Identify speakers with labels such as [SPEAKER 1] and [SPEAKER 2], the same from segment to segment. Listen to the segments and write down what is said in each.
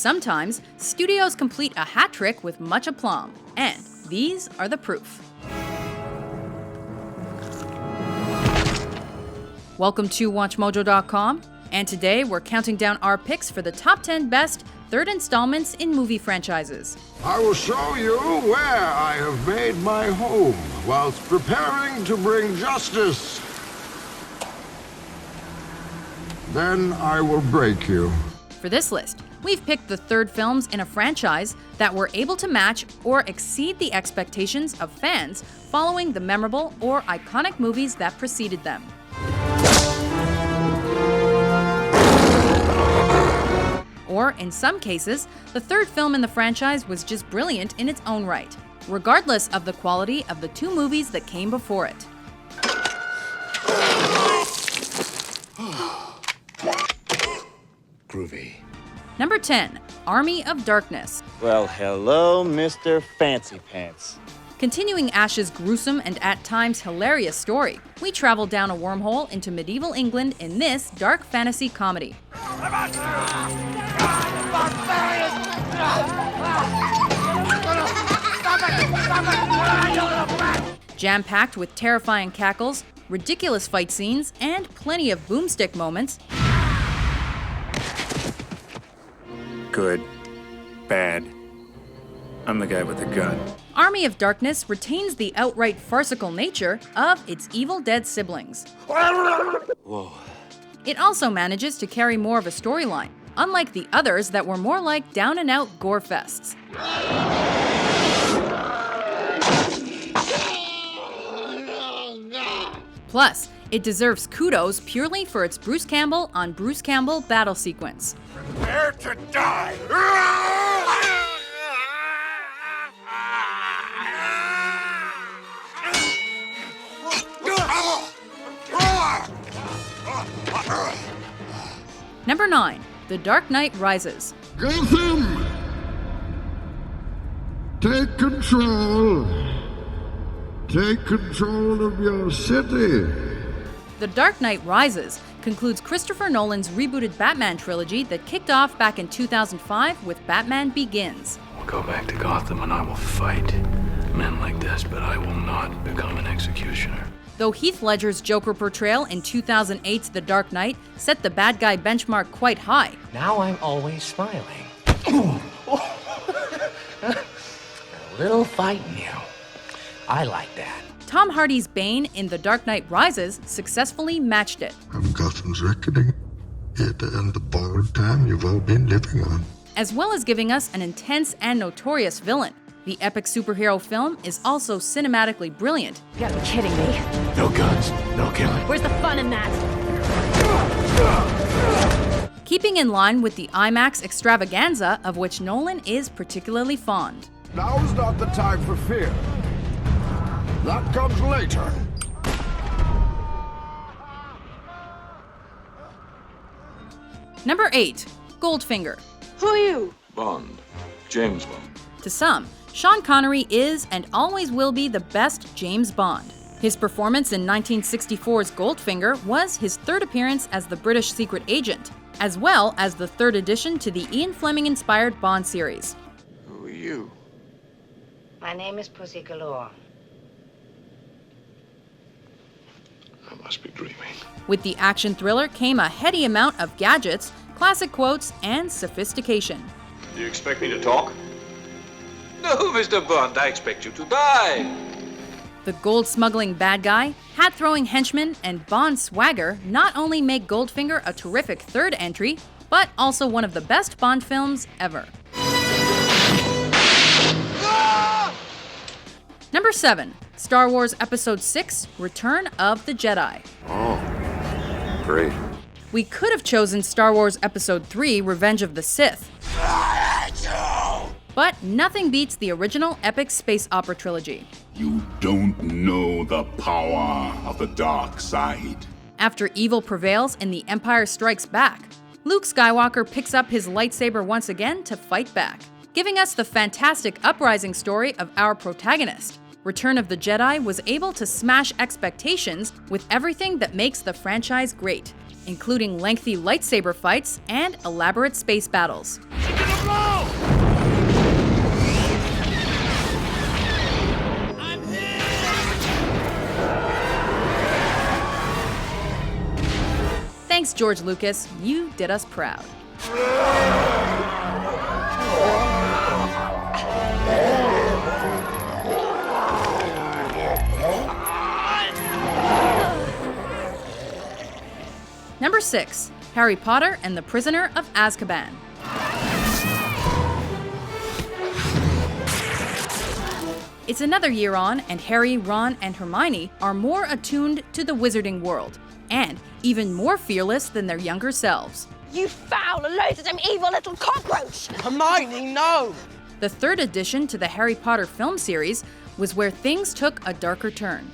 [SPEAKER 1] Sometimes, studios complete a hat trick with much aplomb, and these are the proof. Welcome to WatchMojo.com, and today we're counting down our picks for the top 10 best third installments in movie franchises.
[SPEAKER 2] I will show you where I have made my home whilst preparing to bring justice. Then I will break you.
[SPEAKER 1] For this list, we've picked the third films in a franchise that were able to match or exceed the expectations of fans following the memorable or iconic movies that preceded them. Or, in some cases, the third film in the franchise was just brilliant in its own right, regardless of the quality of the two movies that came before it.
[SPEAKER 3] Groovy.
[SPEAKER 1] Number 10, Army of Darkness.
[SPEAKER 4] Well, hello, Mr. Fancy Pants.
[SPEAKER 1] Continuing Ash's gruesome and at times hilarious story, we travel down a wormhole into medieval England in this dark fantasy comedy. Jam-packed with terrifying cackles, ridiculous fight scenes, and plenty of boomstick moments.
[SPEAKER 3] Good. Bad. I'm the guy with the gun.
[SPEAKER 1] Army of Darkness retains the outright farcical nature of its Evil Dead siblings.
[SPEAKER 4] Whoa.
[SPEAKER 1] It also manages to carry more of a storyline, unlike the others that were more like down-and-out gore fests. Plus, it deserves kudos purely for its Bruce Campbell on Bruce Campbell battle sequence.
[SPEAKER 2] Prepare to die!
[SPEAKER 1] Number 9, The Dark Knight Rises.
[SPEAKER 2] Gotham! Take control! Take control of your city!
[SPEAKER 1] The Dark Knight Rises concludes Christopher Nolan's rebooted Batman trilogy that kicked off back in 2005 with Batman Begins.
[SPEAKER 5] I'll go back to Gotham and I will fight men like this, but I will not become an executioner.
[SPEAKER 1] Though Heath Ledger's Joker portrayal in 2008's The Dark Knight set the bad guy benchmark quite high.
[SPEAKER 6] Now I'm always smiling. A little fight in you. I like that.
[SPEAKER 1] Tom Hardy's Bane in The Dark Knight Rises successfully matched it,
[SPEAKER 2] Of Gotham's reckoning, here to end the borrowed time you've all been living on.
[SPEAKER 1] as well as giving us an intense and notorious villain. The epic superhero film is also cinematically brilliant.
[SPEAKER 7] You gotta be kidding me.
[SPEAKER 5] No guns, no killing.
[SPEAKER 7] Where's the fun in that?
[SPEAKER 1] Keeping in line with the IMAX extravaganza of which Nolan is particularly fond.
[SPEAKER 2] Now is not the time for fear. That comes later.
[SPEAKER 1] Number 8, Goldfinger.
[SPEAKER 7] Who are you?
[SPEAKER 5] Bond. James Bond.
[SPEAKER 1] To some, Sean Connery is and always will be the best James Bond. His performance in 1964's Goldfinger was his third appearance as the British secret agent, as well as the third addition to the Ian Fleming-inspired Bond series.
[SPEAKER 5] Who are you?
[SPEAKER 8] My name is Pussy Galore.
[SPEAKER 5] I must be dreaming.
[SPEAKER 1] With the action thriller came a heady amount of gadgets, classic quotes, and sophistication.
[SPEAKER 5] Do you expect me to talk? No, Mr. Bond, I expect you to die.
[SPEAKER 1] The gold-smuggling bad guy, hat-throwing henchman, and Bond swagger not only make Goldfinger a terrific third entry, but also one of the best Bond films ever. Number 7, Star Wars Episode 6, Return of the Jedi.
[SPEAKER 5] Oh, great.
[SPEAKER 1] We could have chosen Star Wars Episode 3, Revenge of the Sith. But nothing beats the original epic space opera trilogy.
[SPEAKER 9] You don't know the power of the dark side.
[SPEAKER 1] After evil prevails and the Empire Strikes Back, Luke Skywalker picks up his lightsaber once again to fight back, giving us the fantastic uprising story of our protagonist. Return of the Jedi was able to smash expectations with everything that makes the franchise great, including lengthy lightsaber fights and elaborate space battles. Thanks, George Lucas. You did us proud. Number 6. Harry Potter and the Prisoner of Azkaban. It's another year on, and Harry, Ron, and Hermione are more attuned to the wizarding world, and even more fearless than their younger selves.
[SPEAKER 7] You foul, loathsome, evil little cockroach!
[SPEAKER 6] Hermione, no!
[SPEAKER 1] The third addition to the Harry Potter film series was where things took a darker turn.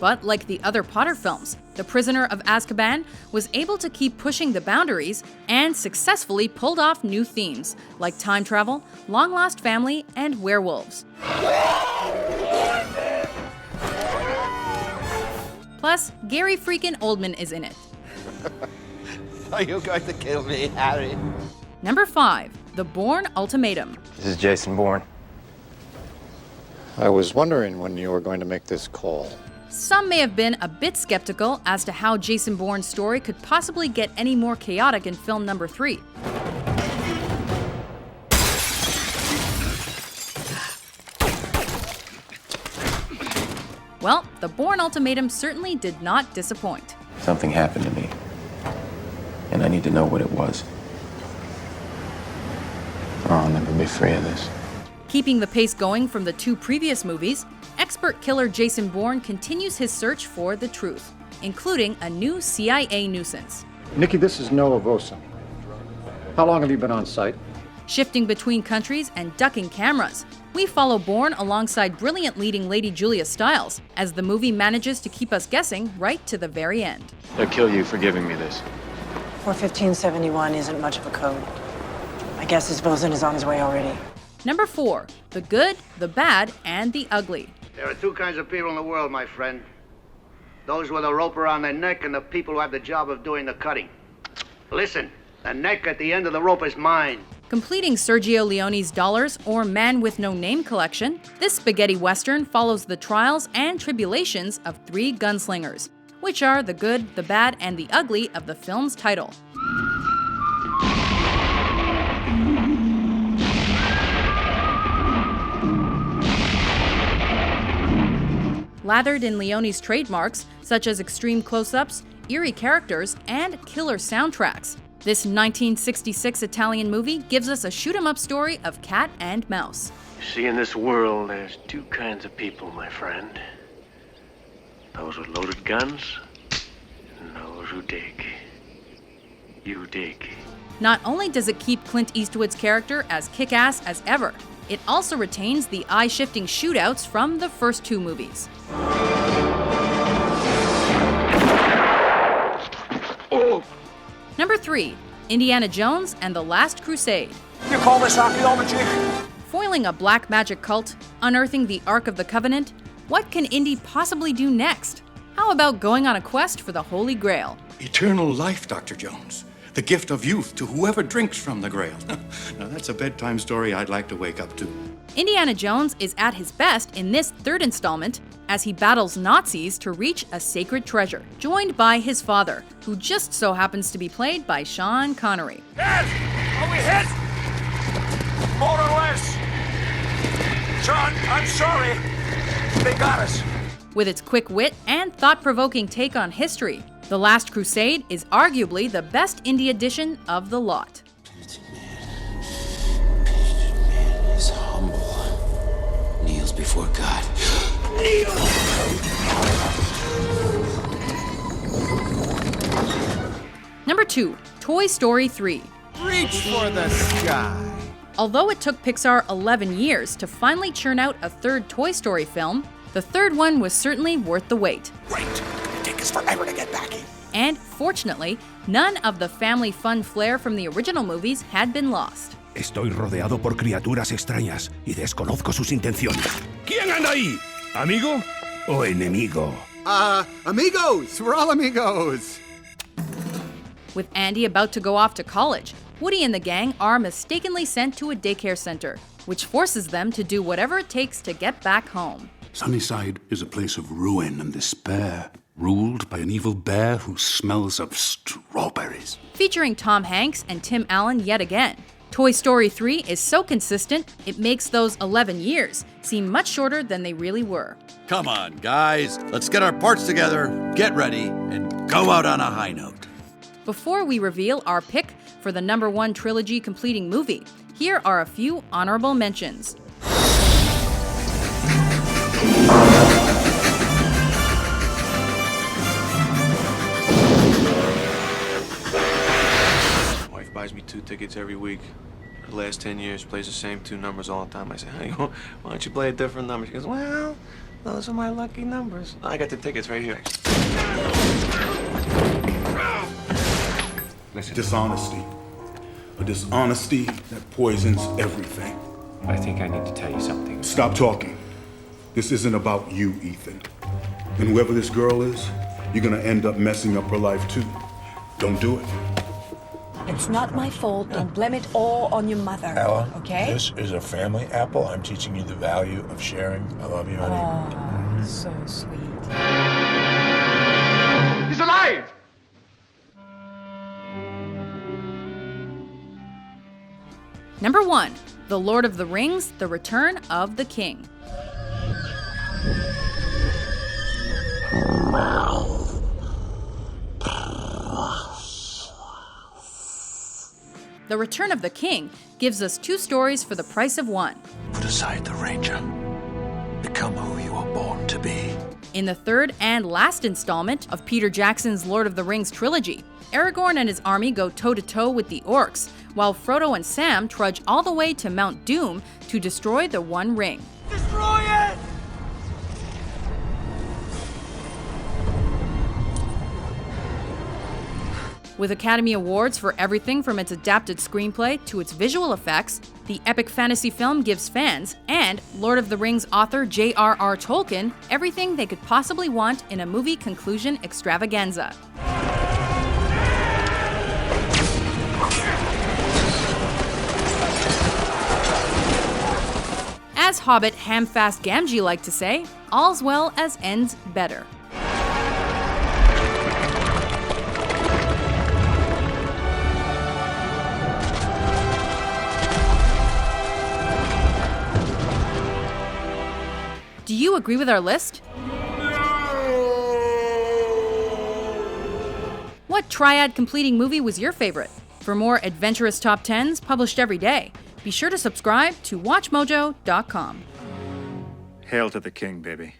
[SPEAKER 1] But like the other Potter films, The Prisoner of Azkaban was able to keep pushing the boundaries and successfully pulled off new themes like time travel, long-lost family, and werewolves. Plus, Gary freaking Oldman is in it.
[SPEAKER 6] Are you going to kill me, Harry?
[SPEAKER 1] Number 5. The Bourne Ultimatum.
[SPEAKER 10] This is Jason Bourne. I was wondering when you were going to make this call.
[SPEAKER 1] Some may have been a bit skeptical as to how Jason Bourne's story could possibly get any more chaotic in film number 3. Well, the Bourne Ultimatum certainly did not disappoint.
[SPEAKER 10] Something happened to me, and I need to know what it was. Or I'll never be free of this.
[SPEAKER 1] Keeping the pace going from the 2 previous movies, expert killer Jason Bourne continues his search for the truth, including a new CIA nuisance.
[SPEAKER 11] Nikki, this is Noah Vosa. How long have you been on site?
[SPEAKER 1] Shifting between countries and ducking cameras, we follow Bourne alongside brilliant leading Lady Julia Stiles as the movie manages to keep us guessing right to the very end.
[SPEAKER 10] I'll kill you for giving me this.
[SPEAKER 12] 41571 isn't much of a code. I guess his Vosen is on his way already.
[SPEAKER 1] Number 4. The Good, the Bad, and the Ugly.
[SPEAKER 13] There are 2 kinds of people in the world, my friend. Those with a rope around their neck and the people who have the job of doing the cutting. Listen, the neck at the end of the rope is mine.
[SPEAKER 1] Completing Sergio Leone's Dollars or Man with No Name collection, this spaghetti western follows the trials and tribulations of 3 gunslingers, which are the good, the bad, and the ugly of the film's title. Lathered in Leone's trademarks, such as extreme close-ups, eerie characters, and killer soundtracks, this 1966 Italian movie gives us a shoot-'em-up story of cat and mouse.
[SPEAKER 5] You see, in this world, there's 2 kinds of people, my friend. Those with loaded guns, and those who dig. You dig.
[SPEAKER 1] Not only does it keep Clint Eastwood's character as kick-ass as ever, it also retains the eye-shifting shootouts from the first 2 movies.
[SPEAKER 5] Oh.
[SPEAKER 1] Number 3. Indiana Jones and the Last Crusade.
[SPEAKER 6] You call this archaeology?
[SPEAKER 1] Foiling a black magic cult, unearthing the Ark of the Covenant, what can Indy possibly do next? How about going on a quest for the Holy Grail?
[SPEAKER 14] Eternal life, Dr. Jones. The gift of youth to whoever drinks from the Grail. Now that's a bedtime story I'd like to wake up to.
[SPEAKER 1] Indiana Jones is at his best in this 3rd installment as he battles Nazis to reach a sacred treasure, joined by his father, who just so happens to be played by Sean Connery.
[SPEAKER 15] Dad! Are we hit? More or less. Sean, I'm sorry. They got us.
[SPEAKER 1] With its quick wit and thought-provoking take on history, The Last Crusade is arguably the best indie edition of the lot.
[SPEAKER 16] Man is humble, kneels before God.
[SPEAKER 1] Number 2. Toy Story 3.
[SPEAKER 17] Reach for the sky.
[SPEAKER 1] Although it took Pixar 11 years to finally churn out a 3rd Toy Story film, the 3rd one was certainly worth the wait.
[SPEAKER 17] Wait, it'll take us forever to get back in.
[SPEAKER 1] And fortunately, none of the family fun flair from the original movies had been lost.
[SPEAKER 18] Estoy rodeado por criaturas extrañas y desconozco sus intenciones. ¿Quién anda ahí? ¿Amigo o enemigo?
[SPEAKER 17] Amigos! We're all amigos!
[SPEAKER 1] With Andy about to go off to college, Woody and the gang are mistakenly sent to a daycare center, which forces them to do whatever it takes to get back home.
[SPEAKER 9] Sunnyside is a place of ruin and despair, ruled by an evil bear who smells of strawberries.
[SPEAKER 1] Featuring Tom Hanks and Tim Allen yet again. Toy Story 3 is so consistent, it makes those 11 years seem much shorter than they really were.
[SPEAKER 19] Come on, guys. Let's get our parts together, get ready, and go out on a high note.
[SPEAKER 1] Before we reveal our pick for the #1 trilogy completing movie, here are a few honorable mentions.
[SPEAKER 20] Wife buys me 2 tickets every week. For the last 10 years, plays the same 2 numbers all the time. I say, honey, why don't you play a different number? She goes, well, those are my lucky numbers. I got the tickets right here.
[SPEAKER 9] Listen. Dishonesty. A dishonesty that poisons everything.
[SPEAKER 10] I think I need to tell you something.
[SPEAKER 9] Stop talking. This isn't about you, Ethan. And whoever this girl is, you're gonna end up messing up her life too. Don't do it.
[SPEAKER 21] It's not my fault. Don't blame it all on your mother.
[SPEAKER 22] Ella,
[SPEAKER 21] okay?
[SPEAKER 22] This is a family apple. I'm teaching you the value of sharing. I love you, honey.
[SPEAKER 21] Oh, so sweet.
[SPEAKER 15] He's alive!
[SPEAKER 1] #1, The Lord of the Rings, The Return of the King. The Return of the King gives us 2 stories for the price of 1.
[SPEAKER 22] Put aside the ranger. Become who you were born to be.
[SPEAKER 1] In the 3rd and last installment of Peter Jackson's Lord of the Rings trilogy, Aragorn and his army go toe-to-toe with the orcs, while Frodo and Sam trudge all the way to Mount Doom to destroy the One Ring.
[SPEAKER 15] Destroy it!
[SPEAKER 1] With Academy Awards for everything from its adapted screenplay to its visual effects, the epic fantasy film gives fans, and Lord of the Rings author J.R.R. Tolkien, everything they could possibly want in a movie conclusion extravaganza. As Hobbit Hamfast Gamgee like to say, all's well as ends better. Do you agree with our list? What triad completing movie was your favorite? For more adventurous top 10s published every day, be sure to subscribe to WatchMojo.com.
[SPEAKER 3] Hail to the king, baby.